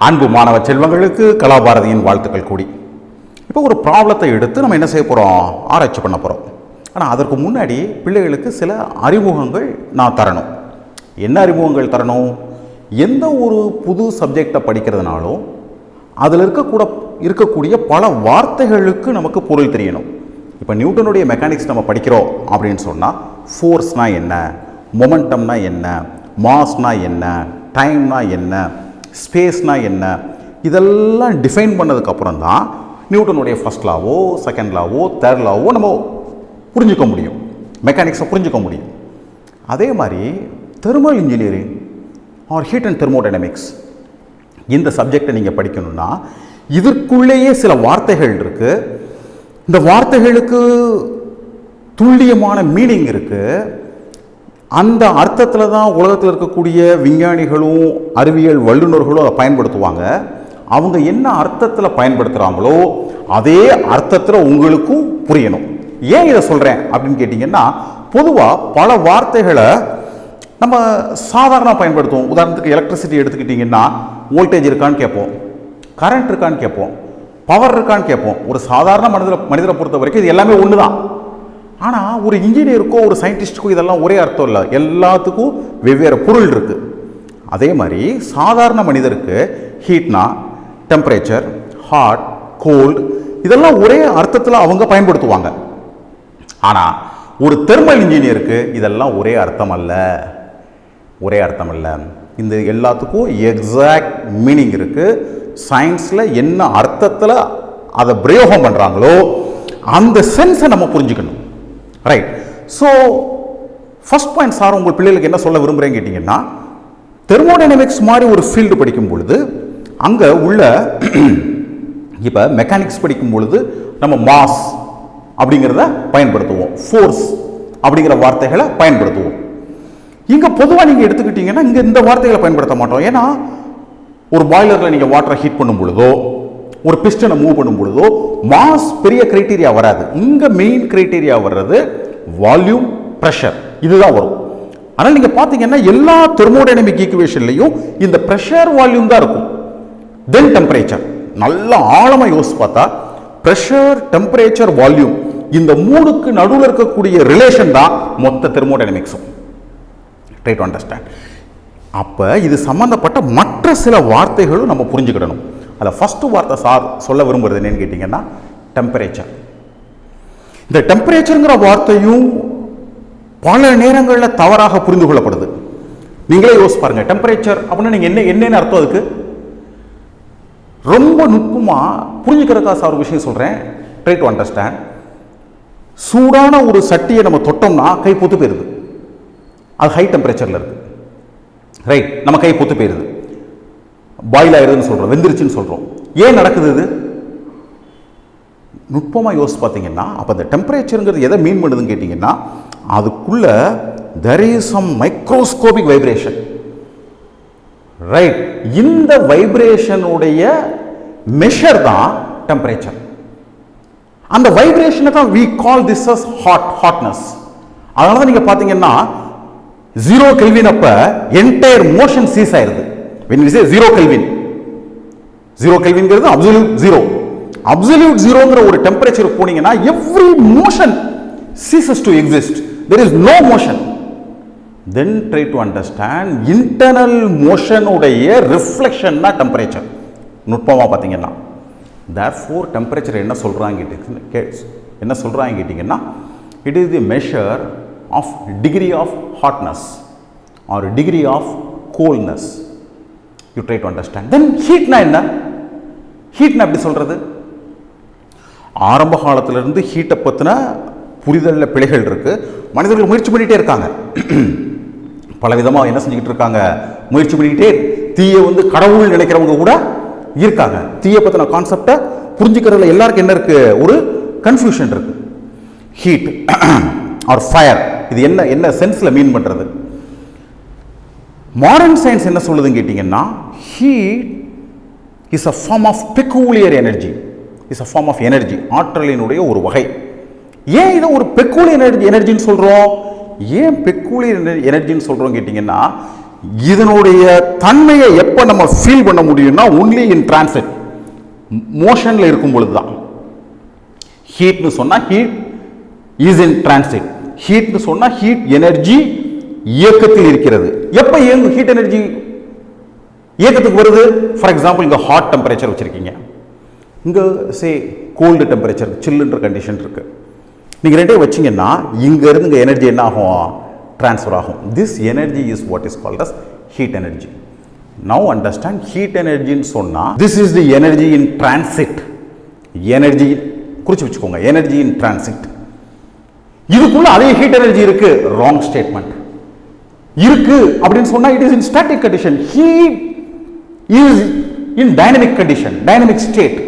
அன்பு மாணவ செல்வங்களுக்கு கலாபாரதியின் வாழ்த்துக்கள் கூடி. இப்போ ஒரு ப்ராப்ளத்தை எடுத்து நம்ம என்ன செய்ய போகிறோம், ஆராய்ச்சி பண்ண போகிறோம். ஆனால் அதற்கு முன்னாடி பிள்ளைகளுக்கு சில அறிமுகங்கள் நான் தரணும். என்ன அறிமுகங்கள் தரணும்? எந்த ஒரு புது சப்ஜெக்டை படிக்கிறதுனாலும் அதில் இருக்கக்கூடிய பல வார்த்தைகளுக்கு நமக்கு பொருள் தெரியணும். இப்போ நியூட்டனுடைய மெக்கானிக்ஸ் நம்ம படிக்கிறோம் அப்படின்னு சொன்னால் ஃபோர்ஸ்னா என்ன, மொமெண்டம்னா என்ன, மாஸ்னா என்ன, டைம்னா என்ன, ஸ்பேஸ்னா என்ன, இதெல்லாம் டிஃபைன் பண்ணதுக்கப்புறம் தான் நியூட்டனுடைய ஃபர்ஸ்ட் லாவோ செகண்ட் லாவோ தேர்ட் லாவோ நம்ம புரிஞ்சுக்க முடியும், மெக்கானிக்ஸை புரிஞ்சுக்க முடியும். அதே மாதிரி thermal engineering or heat and thermodynamics இந்த சப்ஜெக்டை நீங்கள் படிக்கணும்னா இதற்குள்ளேயே சில வார்த்தைகள் இருக்குது. இந்த வார்த்தைகளுக்கு துல்லியமான மீனிங் இருக்குது. அந்த அர்த்தத்தில் தான் உலகத்தில் இருக்கக்கூடிய விஞ்ஞானிகளும் அறிவியல் வல்லுநர்களும் அதை பயன்படுத்துவாங்க. அவங்க என்ன அர்த்தத்தில் பயன்படுத்துகிறாங்களோ அதே அர்த்தத்தில் உங்களுக்கும் புரியணும். ஏன் இதை சொல்கிறேன் அப்படின்னு கேட்டிங்கன்னா, பொதுவாக பல வார்த்தைகளை நம்ம சாதாரணமாக பயன்படுத்துவோம். உதாரணத்துக்கு எலக்ட்ரிசிட்டி எடுத்துக்கிட்டிங்கன்னா வோல்டேஜ் இருக்கான்னு கேட்போம், கரண்ட் இருக்கான்னு கேட்போம், பவர் இருக்கான்னு கேட்போம். ஒரு சாதாரண மனிதரை பொறுத்த வரைக்கும் இது எல்லாமே ஒன்று தான். ஆனால் ஒரு இன்ஜினியருக்கோ ஒரு சயின்டிஸ்ட்டுக்கோ இதெல்லாம் ஒரே அர்த்தம் இல்லை, எல்லாத்துக்கும் வெவ்வேறு பொருள் இருக்குது. அதே மாதிரி சாதாரண மனிதருக்கு ஹீட்னா டெம்பரேச்சர், ஹாட், கோல்டு இதெல்லாம் ஒரே அர்த்தத்தில் அவங்க பயன்படுத்துவாங்க. ஆனால் ஒரு தெர்மல் இன்ஜினியருக்கு இதெல்லாம் ஒரே அர்த்தம் அல்ல. இந்த எல்லாத்துக்கும் எக்ஸாக்ட் மீனிங் இருக்குது. சயின்ஸில் என்ன அர்த்தத்தில் அதை பிரயோகம் பண்ணுறாங்களோ அந்த சென்ஸை நம்ம புரிஞ்சுக்கணும். Right. So first point sir உங்கள் பிள்ளைகளுக்கு என்ன சொல்ல விரும்புகிறேன்னு கேட்டிங்கன்னா, தெர்மோடைனமிக்ஸ் மாதிரி ஒரு ஃபீல்டு படிக்கும் பொழுது அங்கே உள்ள இப்போ மெக்கானிக்ஸ் படிக்கும் பொழுது நம்ம மாஸ் அப்படிங்கிறத பயன்படுத்துவோம், ஃபோர்ஸ் அப்படிங்கிற வார்த்தைகளை பயன்படுத்துவோம். இங்கே பொதுவாக நீங்கள் எடுத்துக்கிட்டிங்கன்னா இங்கே இந்த வார்த்தைகளை பயன்படுத்த மாட்டோம். ஏன்னா ஒரு பாய்லரில் நீங்கள் வாட்டரை ஹீட் பண்ணும் பொழுதோ ஒரு பிஸ்டனை மூவ் பண்ணும் பொழுதோ மாஸ் பெரிய கிரைட்டீரியா வராது. இங்கே மெயின் கிரைட்டீரியா வர்றது வால்யூம், ப்ரெஷர், இதுதான் வரும். ஆனால் நீங்கள் பார்த்தீங்கன்னா எல்லா தெர்மோடைனமிக் ஈக்குவேஷன்லையும் இந்த ப்ரெஷர் வால்யூம் தான் இருக்கும். தென் டெம்பரேச்சர். நல்லா ஆழமாக யோசிச்சு பார்த்தா ப்ரெஷர், டெம்பரேச்சர், வால்யூம் இந்த மூணுக்கு நடுவில் இருக்கக்கூடிய ரிலேஷன் தான் மொத்த தெர்மோடைனமிக்ஸும். Try to understand. அப்போ இது சம்பந்தப்பட்ட மற்ற சில வார்த்தைகளும் நம்ம புரிஞ்சுக்கிடணும். அதில் ஃபஸ்ட்டு வார்த்தை சார் சொல்ல விரும்புகிறது என்னன்னு கேட்டிங்கன்னா டெம்பரேச்சர். இந்த டெம்பரேச்சருங்கிற வார்த்தையும் பல நேரங்களில் தவறாக புரிந்து கொள்ளப்படுது. நீங்களே யோசிச்சு பாருங்க, டெம்பரேச்சர் அப்படின்னா நீங்கள் என்னென்ன அர்த்தம் அதுக்கு? ரொம்ப நுட்பமாக புரிஞ்சுக்கிறதுக்காக சார் ஒரு விஷயம் சொல்கிறேன். Try to understand. சூடான ஒரு சட்டியை நம்ம தொட்டோம்னா கை பொத்து போயிருது, அது ஹை டெம்பரேச்சரில் இருக்குது. ரைட், நம்ம கை பொத்து போயிருது, பாயில் ஆயிருதுன்னு சொல்கிறோம், வெந்துருச்சுன்னு சொல்கிறோம். ஏன் நடக்குது இது? நுட்பமாக யோசிச்சு பார்த்தீங்கன்னா அப்போ அந்த டெம்பரேச்சருங்கிறது எதை மீன் பண்ணுதுன்னு கேட்டிங்கன்னா அதுக்குள்ள there is some microscopic vibration. Right, இந்த வைப்ரேஷனுடைய மெஷர் தான் டெம்பரேச்சர். அந்த வைப்ரேஷனை தான் we call this as hotness. அதனால தான் நீங்கள் பார்த்தீங்கன்னா 0 கெல்வின் அப்ப என்டையர் மோஷன் சீஸ் ஆயிருது. when we say 0 கெல்வின், 0 கெல்வின்ங்கிறது அப்சல்யூட் ஜீரோ. அப்சல்யூட் ஜீரோங்கிற ஒரு டெம்பரேச்சர் போனீங்கன்னா every motion ceases to exist, there is no motion. then try to understand internal motion உடைய ரிஃப்ளெக்ஷன் தான் டெம்பரேச்சர். நுட்பமாக பார்த்தீங்கன்னா therefore டெம்பரேச்சர் என்ன சொல்றாங்க கேட்டிங்கன்னா it is the measure of degree of hotness or degree of coldness. you try to understand. then heat na enna? heat na எப்படி சொல்றது? ஆரம்ப காலத்திலிருந்து ஹீட்டை பற்றின புரிதலில் பிழைகள் இருக்கு. மனிதர்கள் முயற்சி பண்ணிகிட்டே இருக்காங்க, பல விதமாக என்ன செஞ்சுக்கிட்டு இருக்காங்க, முயற்சி பண்ணிக்கிட்டே. தீயை கடவுள் நினைக்கிறவங்க கூட இருக்காங்க. தீயை பற்றின கான்செப்டை புரிஞ்சுக்கிறதுல எல்லாருக்கும் என்ன இருக்கு, ஒரு கன்ஃபியூஷன் இருக்கு. ஹீட் ஆர் ஃபயர் இது என்ன சென்ஸில் மீன் பண்ணுறது? மாடர்ன் சயின்ஸ் என்ன சொல்லுதுன்னு கேட்டிங்கன்னா heat is a form of peculiar energy, is a form of energy, ஆற்றலினுடைய ஒரு வகை. ஏன் இதை ஒரு பெக்கூலியர் எனர்ஜின்னு சொல்கிறோம்? ஏன் பெக்கூலியர் எனர்ஜின்னு சொல்கிறோம் கேட்டிங்கன்னா இதனுடைய தன்மையை எப்போ நம்ம ஃபீல் பண்ண முடியும்னா ஒன்லி இன் டிரான்சிட், மோஷனில் இருக்கும் பொழுது தான். ஹீட்னு சொன்னால் ஹீட் இஸ் இன் டிரான்சிட், ஹீட்னு சொன்னால் ஹீட் எனர்ஜி இயக்கத்தில் இருக்கிறது. எப்போ ஹீட் எனர்ஜி இயக்கத்துக்கு வருது? ஃபார் எக்ஸாம்பிள் இங்கே ஹாட் டெம்பரேச்சர் வச்சுருக்கீங்க, இங்கே சே கோல்டு டெம்பரேச்சர், சில்லுன்ற கண்டிஷன் இருக்குது. நீங்கள் ரெண்டே வச்சிங்கன்னா இங்கேருந்து இங்கே எனர்ஜி என்ன ஆகும்? ட்ரான்ஸ்ஃபர் ஆகும். This energy is what is called as heat energy. Now understand, heat எனர்ஜின்னு சொன்னால் this is the energy in transit. Energy குறித்து வச்சுக்கோங்க, எனர்ஜி இன் டிரான்சிட். இதுக்குள்ள அதே ஹீட் எனர்ஜி இருக்கு. Wrong statement. இருக்கு அப்படின்னு சொன்னா it is in static condition. Heat is in dynamic condition, dynamic state.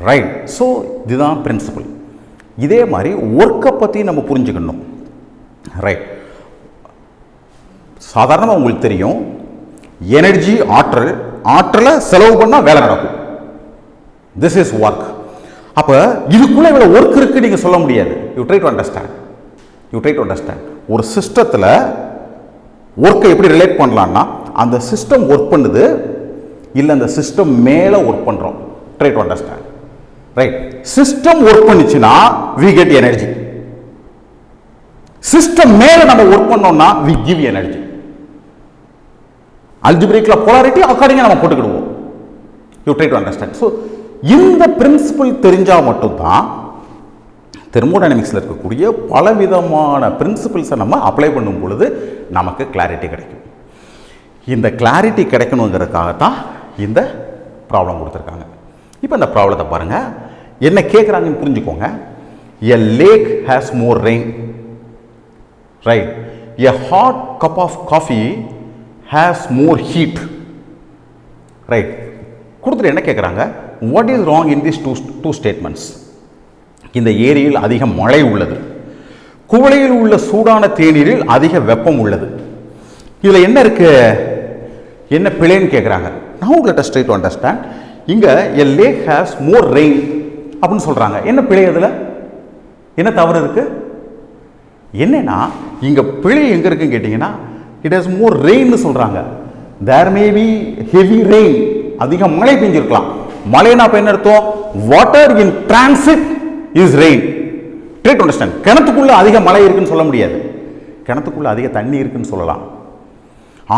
Right. So இதுதான் பிரின்சிபல். இதே மாதிரி ஒர்க்கை பற்றி நம்ம புரிஞ்சுக்கணும். ரைட். சாதாரணமாக உங்களுக்கு தெரியும், எனர்ஜி ஆற்றல், ஆற்றலை செலவு பண்ணால் வேலை நடக்கும். This is work. அப்போ இதுக்குள்ள இவ்வளோ ஒர்க் இருக்கு நீங்கள் சொல்ல முடியாது. You try to understand. ஒரு சிஸ்டத்தில் ஒர்க்கை எப்படி ரிலேட் பண்ணலான்னா, அந்த சிஸ்டம் ஒர்க் பண்ணுது இல்லை அந்த சிஸ்டம் மேலே ஒர்க் பண்ணுறோம். Try to understand. Right. System work பண்ணிச்சுன்னா we get எனர்ஜி. சிஸ்டம் மேலே நம்ம ஒர்க் பண்ணோம்னா we give எனர்ஜி. அல்ஜிப்ரிக்ல போலாரிட்டி அக்கார்டிங்காக நம்ம போட்டுக்கிடுவோம். You try to understand. So இந்த பிரின்சிபல் தெரிஞ்சால் மட்டும்தான் தெர்மோடைனமிக்ஸில் இருக்கக்கூடிய பலவிதமான பிரின்சிபிள்ஸை நம்ம அப்ளை பண்ணும் பொழுது நமக்கு கிளாரிட்டி கிடைக்கும். இந்த கிளாரிட்டி கிடைக்கணுங்கிறதுக்காகத்தான் இந்த ப்ராப்ளம் கொடுத்துருக்காங்க. இப்போ இந்த ப்ராப்ளத்தை பாருங்கள், என்ன கேட்குறாங்கன்னு புரிஞ்சுக்கோங்க. A lake has more rain. Right. A hot cup of coffee has more heat. Right. கொடுத்துட்டு என்ன கேட்குறாங்க, what is wrong in this two statements? இந்த ஏரியில் அதிக மழை உள்ளது, குவளையில் உள்ள சூடான தேநீரில் அதிக வெப்பம் உள்ளது. இதில் என்ன இருக்கு, என்ன பிழைன்னு கேட்குறாங்க. Now let us try to understand. இங்கே எ லேக் ஹேஸ் மோர் ரெயின் அப்படின்னு சொல்கிறாங்க. என்ன பிழை? அதில் என்ன தவறு இருக்கு? என்னன்னா இங்கே பிழை எங்கே இருக்குன்னு கேட்டிங்கன்னா, இட் ஹேஸ் மோர் ரெயின்னு சொல்கிறாங்க. தேர் மே பி ஹெவி ரெயின், அதிக மழை பெஞ்சிருக்கலாம். மழைனா அப்போ என்ன அர்த்தம்? Water in transit is rain. Try to understand. கிணத்துக்குள்ள அதிக மழை இருக்குன்னு சொல்ல முடியாது. கிணத்துக்குள்ள அதிக தண்ணி இருக்குன்னு சொல்லலாம்,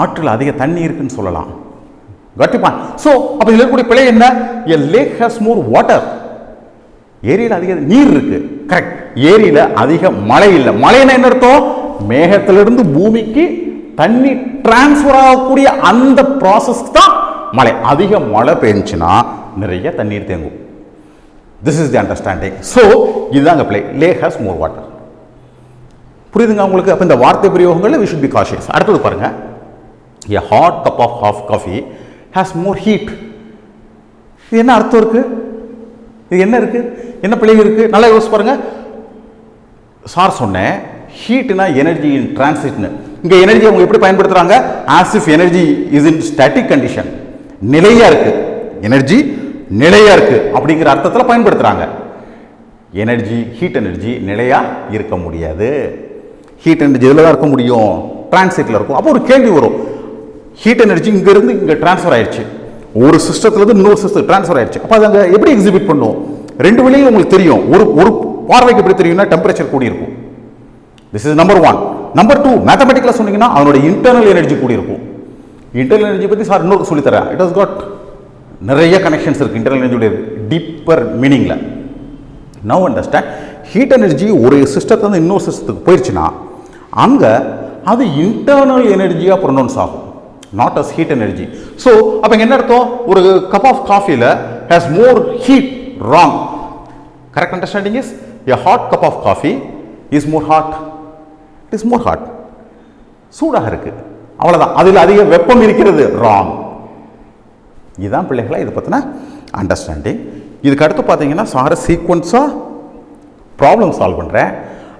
ஆற்றில் அதிக தண்ணி இருக்குன்னு சொல்லலாம். கட்டிப்பான். ஸோ அப்போ இதில் இருக்கக்கூடிய பிழை என்ன? எ லேக் ஹேஸ் மோர் வாட்டர். ஏரியில் அதிக நீர் இருக்கு, கரெக்ட். ஏரியில் அதிக மழை இல்லை. மழைன்னா என்ன அர்த்தம்? மேகத்திலிருந்து பூமிக்கு தண்ணி டிரான்ஸ்ஃபர் ஆகக்கூடிய அந்த ப்ராசஸ் தான் மழை. அதிக மழை பெஞ்சுன்னா நிறைய தண்ணீர் தேங்கும். This is the understanding. So இதுதான் play. Lake has more water. புரியுதுங்க உங்களுக்கு? அப்போ இந்த வார்த்தை பிரயோகங்களில் we should be cautious. அடுத்தது பாருங்க, a hot cup of half coffee has more heat. இது என்ன அர்த்தம் இருக்கு? இது என்ன இருக்கு? என்ன பிழை இருக்கு? நல்லா யோசிச்சு பாருங்க. சார் சொன்னேன், ஹீட்னா எனர்ஜி இன் டிரான்சிட்னு. இங்க எனர்ஜி அவங்க எப்படி பயன்படுத்துறாங்க? as if energy is in static condition. நிலையா இருக்கு, எனர்ஜி நிலையா இருக்கு அப்படிங்கிற அர்த்தத்தில் பயன்படுத்துறாங்க. எனர்ஜி, ஹீட் எனர்ஜி நிலையா இருக்க முடியாது. ஹீட் எனர்ஜி இதில் தான் இருக்க முடியும், டிரான்சிட்ல இருக்கும். அப்போ ஒரு கேள்வி வரும், ஹீட் எனர்ஜி இங்க இருந்து இங்க டிரான்ஸ்ஃபர் ஆயிடுச்சு, ஒரு சிஸ்டத்துல இருந்து இன்னொரு சிஸ்டம் டிரான்ஸ்ஃபர் ஆயிடுச்சு. அப்போ அதை எப்படி எக்ஸிபிட் பண்ணும்? ரெண்டு வழியும் உங்களுக்கு தெரியும். ஒரு பார்வைக்கு எப்படி தெரியும்னா டெம்பரேச்சர் கூடி இருக்கும். This is number one. Number two, மேத்தமெட்டிக்கலா சொன்னீங்கன்னா அதோட இன்டர்னல் எனர்ஜி கூடி இருக்கும். இன்டர்னல் எனர்ஜி பத்தி சார் இன்னொரு சொல்லி தரேன். இட் ஹஸ் காட் நிறைய கனெக்ஷன்ஸ் இருக்கு இன்டர்னல் எனர்ஜியோட டீப்பர் மீனிங்ல. நவ் அண்டர்ஸ்டாண்ட், ஹீட் எனர்ஜி ஒரு சிஸ்டத்துல இன்னொரு சிஸ்டத்துக்கு போயிடுச்சுன்னா அங்க அது இன்டர்னல் எனர்ஜியா ப்ரொனவுன்ஸ் ஆகும், not as heat energy. So அப்போ என்ன அர்த்தம்? ஒரு கப் ஆஃப் காஃபியில் has more heat. Wrong. Correct understanding is a hot cup of coffee is more hot. It is more hot. சூடாக இருக்கு, அவ்வளோதான். அதில் அதிக வெப்பம் இருக்கிறது. ராங். இதுதான் பிள்ளைகளை இதை பற்றின அண்டர்ஸ்டாண்டிங். இதுக்கு அடுத்து பார்த்தீங்கன்னா சார் சீக்வன்ஸாக ப்ராப்ளம் சால்வ் பண்ணுறேன்.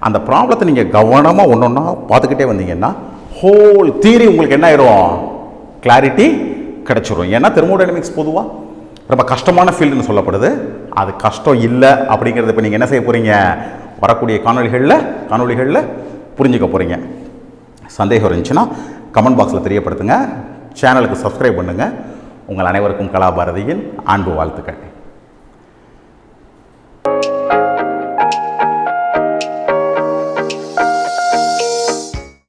அந்த ப்ராப்ளத்தை நீங்கள் கவனமாக ஒன்று ஒன்றா பார்த்துக்கிட்டே வந்தீங்கன்னா ஹோல் தியரி உங்களுக்கு என்ன ஆயிரும்? கிளாரிட்டி கிடைச்சிரும். ஏன்னா தெர்மோடைனமிக்ஸ் பொதுவாக ரொம்ப கஷ்டமான ஃபீல்டுன்னு சொல்லப்படுது. அது கஷ்டம் இல்லை அப்படிங்கிறத இப்போ நீங்கள் என்ன செய்ய போகிறீங்க? வரக்கூடிய காணொளிகளில் புரிஞ்சுக்க போகிறீங்க. சந்தேகம் இருந்துச்சுன்னா கமெண்ட் பாக்ஸில் தெரியப்படுத்துங்க. சேனலுக்கு சப்ஸ்கிரைப் பண்ணுங்கள். உங்கள் அனைவருக்கும் கலாபாரதியின் அன்பு வாழ்த்துக்கள்.